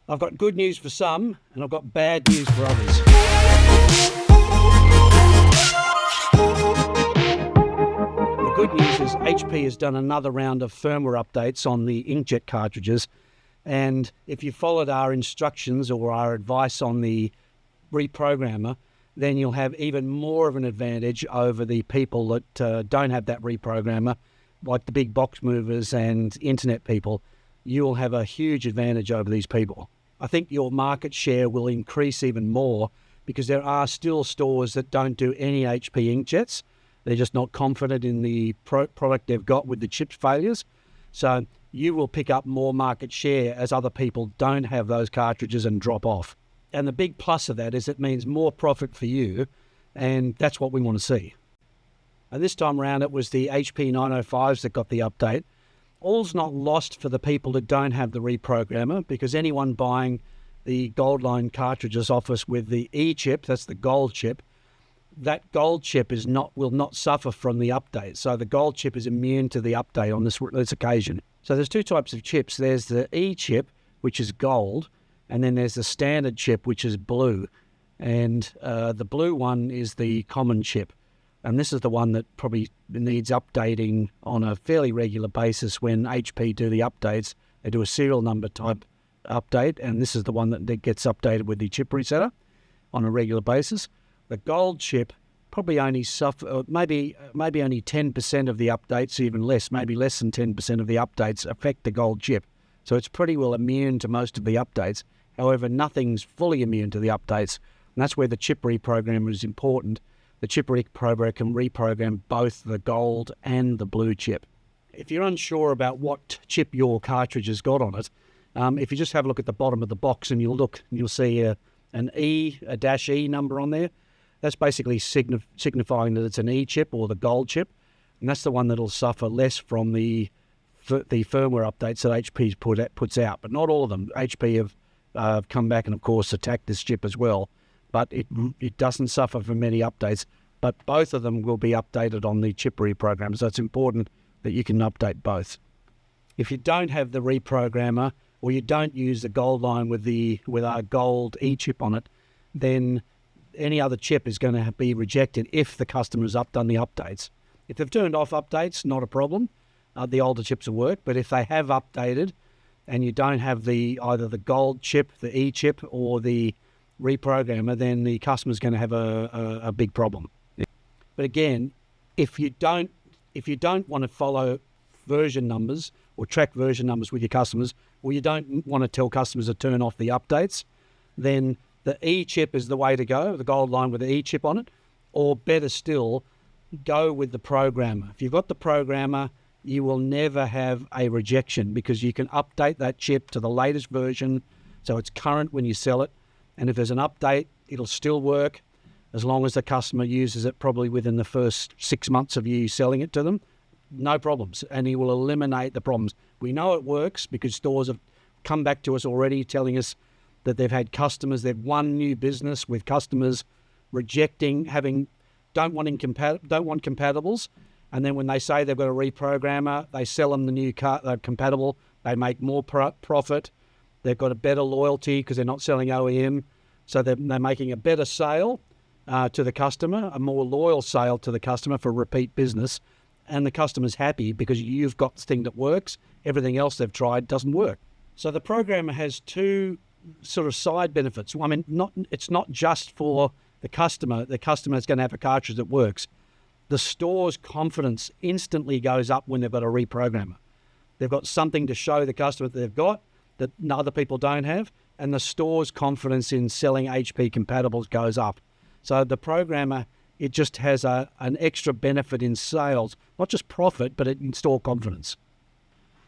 I've got good news for some, and I've got bad news for others. The good news is HP has done another round of firmware updates on the inkjet cartridges, and if you followed our instructions or our advice on the reprogrammer, then you'll have even more of an advantage over the people that don't have that reprogrammer, like the big box movers and internet people. You'll have a huge advantage over these people. I think your market share will increase even more because there are still stores that don't do any HP inkjets. They're just not confident in the product they've got with the chip failures. So you will pick up more market share as other people don't have those cartridges and drop off. And the big plus of that is it means more profit for you, and that's what we want to see. And this time around, it was the HP 905s that got the update. All's not lost for the people that don't have the reprogrammer, because anyone buying the Goldline cartridges off us with the E chip, that's the gold chip, that gold chip will not suffer from the update. So the gold chip is immune to the update on this occasion. So there's two types of chips. There's the E chip, which is gold, and then there's the standard chip, which is blue. And the blue one is the common chip. And this is the one that probably needs updating on a fairly regular basis when HP do the updates. They do a serial number type update, and this is the one that gets updated with the chip resetter on a regular basis. The gold chip probably only maybe only 10% of the updates, even less, maybe less than 10% of the updates affect the gold chip. So it's pretty well immune to most of the updates. However, nothing's fully immune to the updates, and that's where the chip reprogrammer is important. The chip reprogrammer can reprogram both the gold and the blue chip. If you're unsure about what chip your cartridge has got on it, if you just have a look at the bottom of the box and you'll see a dash E number on there. That's basically signifying that it's an E chip or the gold chip, and that's the one that'll suffer less from the firmware updates that HP puts out. But not all of them. HP have come back and, of course, attacked this chip as well. But it doesn't suffer from many updates. But both of them will be updated on the chip reprogrammer, so it's important that you can update both. If you don't have the reprogrammer, or you don't use the Goldline with our gold E chip on it, then any other chip is going to be rejected if the customer's done the updates. If they've turned off updates, not a problem. The older chips will work. But if they have updated and you don't have either the gold chip, the E chip, or the reprogrammer, then the customer's going to have a big problem. But again, if you don't want to follow version numbers or track version numbers with your customers, or you don't want to tell customers to turn off the updates, then the E chip is the way to go, the Goldline with the E chip on it, or better still, go with the programmer. If you've got the programmer, you will never have a rejection because you can update that chip to the latest version so it's current when you sell it. And if there's an update, it'll still work as long as the customer uses it probably within the first 6 months of you selling it to them. No problems, and he will eliminate the problems. We know it works because stores have come back to us already telling us that they've had customers, they've won new business with customers rejecting, don't want compatibles, and then when they say they've got a reprogrammer, they sell them the new compatible, they make more profit, they've got a better loyalty because they're not selling OEM, so they're making a better sale to the customer, a more loyal sale to the customer for repeat business, and the customer's happy because you've got the thing that works. Everything else they've tried doesn't work. So the programmer has two sort of side benefits. I mean, it's not just for the customer. The customer is going to have a cartridge that works. The store's confidence instantly goes up when they've got a reprogrammer. They've got something to show the customer that they've got that other people don't have, and the store's confidence in selling HP compatibles goes up. So the programmer, it just has an extra benefit in sales, not just profit, but in store confidence.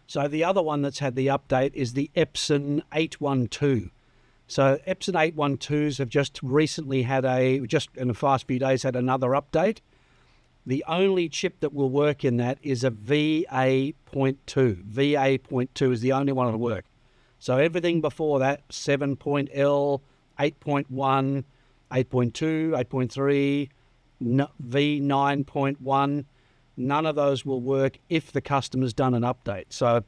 So the other one that's had the update is the Epson 812. So Epson 812s have just recently just in the past few days, had another update. The only chip that will work in that is a VA.2. VA.2 is the only one that'll work. So everything before that, 7.L, 8.1, 8.2, 8.3, V9.1, none of those will work if the customer's done an update. So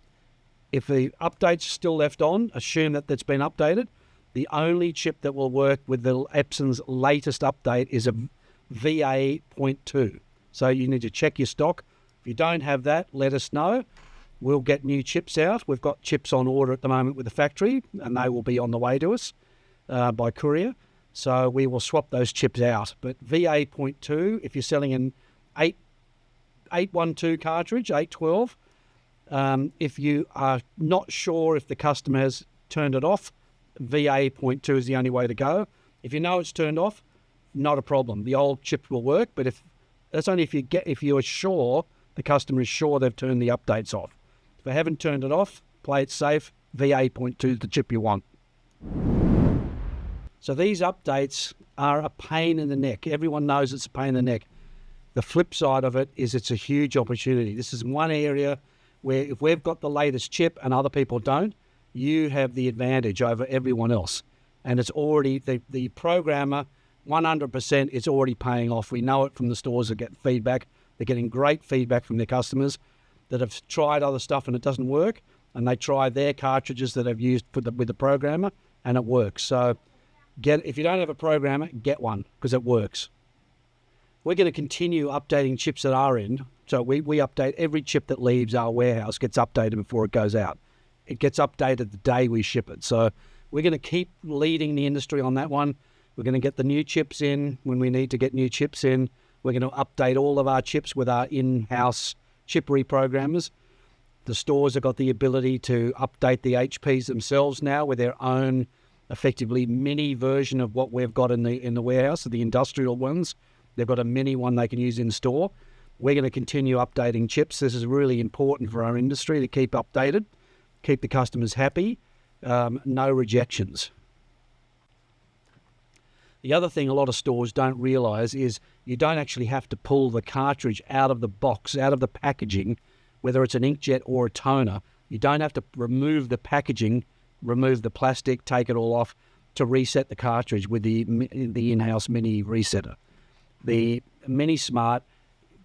If the update's still left on, assume that that's been updated. The only chip that will work with the Epson's latest update is a VA.2. So you need to check your stock. If you don't have that, let us know. We'll get new chips out. We've got chips on order at the moment with the factory, and they will be on the way to us by courier. So we will swap those chips out. But VA.2, if you're selling an 812 cartridge, 812, if you are not sure if the customer has turned it off, VA.2 is the only way to go. If you know it's turned off, not a problem. The old chip will work, but that's only if you are sure the customer is sure they've turned the updates off. If they haven't turned it off, play it safe. VA.2 is the chip you want. So these updates are a pain in the neck. Everyone knows it's a pain in the neck. The flip side of it is it's a huge opportunity. This is one area where if we've got the latest chip and other people don't, you have the advantage over everyone else. And it's already, the programmer, 100% is already paying off. We know it from the stores that get feedback. They're getting great feedback from their customers that have tried other stuff and it doesn't work. And they try their cartridges that I've used with the programmer and it works. So if you don't have a programmer, get one because it works. We're going to continue updating chips at our end. So we update every chip that leaves our warehouse, gets updated before it goes out. It gets updated the day we ship it. So we're going to keep leading the industry on that one. We're going to get the new chips in when we need to get new chips in. We're going to update all of our chips with our in-house chip reprogrammers. The stores have got the ability to update the HPs themselves now with their own effectively mini version of what we've got in the warehouse, the industrial ones. They've got a mini one they can use in store. We're going to continue updating chips. This is really important for our industry to keep updated, keep the customers happy, no rejections. The other thing a lot of stores don't realise is you don't actually have to pull the cartridge out of the box, out of the packaging, whether it's an inkjet or a toner. You don't have to remove the packaging, remove the plastic, take it all off to reset the cartridge with the in-house mini resetter. The Mini Smart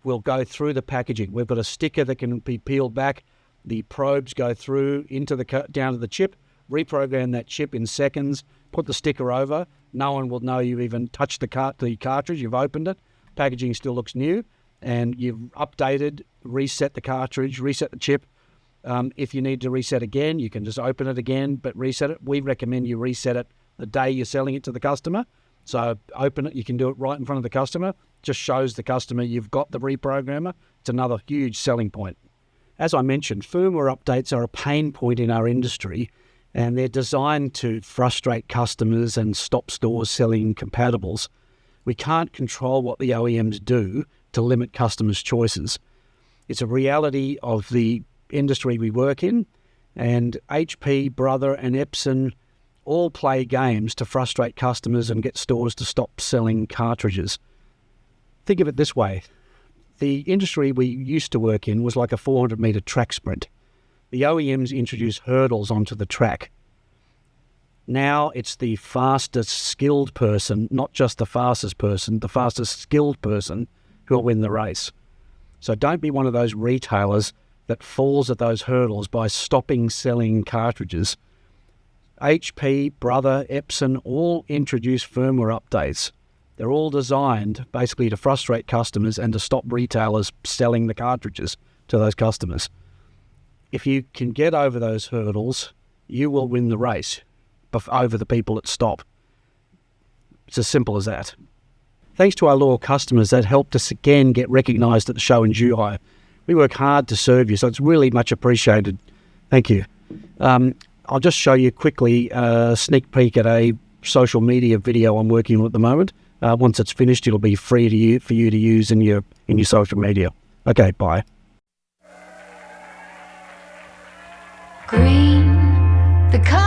will go through the packaging. We've got a sticker that can be peeled back. The probes go through down to the chip, reprogram that chip in seconds, put the sticker over. No one will know you even touched the cartridge. You've opened it. Packaging still looks new, and you've updated, reset the cartridge, reset the chip. If you need to reset again, you can just open it again, but reset it. We recommend you reset it the day you're selling it to the customer. So open it, you can do it right in front of the customer. Just shows the customer you've got the reprogrammer. It's another huge selling point. As I mentioned, firmware updates are a pain point in our industry, and they're designed to frustrate customers and stop stores selling compatibles. We can't control what the OEMs do to limit customers' choices. It's a reality of the industry we work in, and HP, Brother, and Epson all play games to frustrate customers and get stores to stop selling cartridges. Think of it this way. The industry we used to work in was like a 400-metre track sprint. The OEMs introduced hurdles onto the track. Now it's the fastest skilled person, not just the fastest person, the fastest skilled person who will win the race. So don't be one of those retailers that falls at those hurdles by stopping selling cartridges. HP, Brother, Epson all introduce firmware updates. They're all designed basically to frustrate customers and to stop retailers selling the cartridges to those customers. If you can get over those hurdles, you will win the race over the people that stop. It's as simple as that. Thanks to our loyal customers that helped us again get recognised at the show in Zhuhai. We work hard to serve you, so it's really much appreciated. Thank you. I'll just show you quickly a sneak peek at a social media video I'm working on at the moment. Once it's finished, it'll be free for you to use in your social media. Okay, bye. Green, the color